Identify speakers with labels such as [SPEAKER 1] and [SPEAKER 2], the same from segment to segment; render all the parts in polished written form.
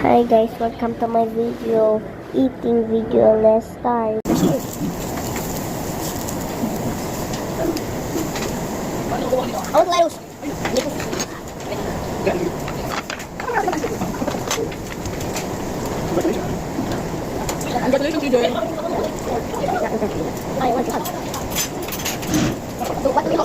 [SPEAKER 1] Hi guys, welcome to my video, eating video. Let's start.
[SPEAKER 2] Congratulations, you Joy.
[SPEAKER 1] I want to hug. So what do we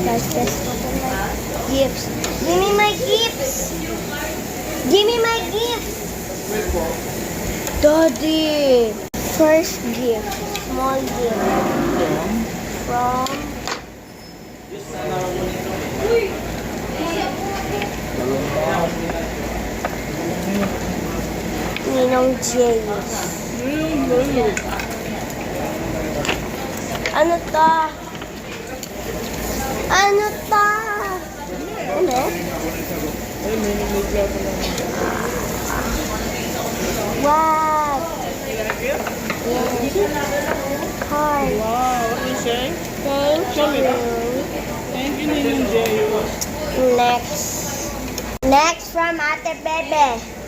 [SPEAKER 1] Guys, this was my gifts. Give me my gifts. Give me my gifts. Daddy. First gift. Small gift. From Ninong James. Ano to? Ano to? Ano? What? Yes. Hi.
[SPEAKER 2] Wow, what do you say?
[SPEAKER 1] Thank you.
[SPEAKER 2] Thank you, Ninong Jay.
[SPEAKER 1] Next. Next from Ate Bebe.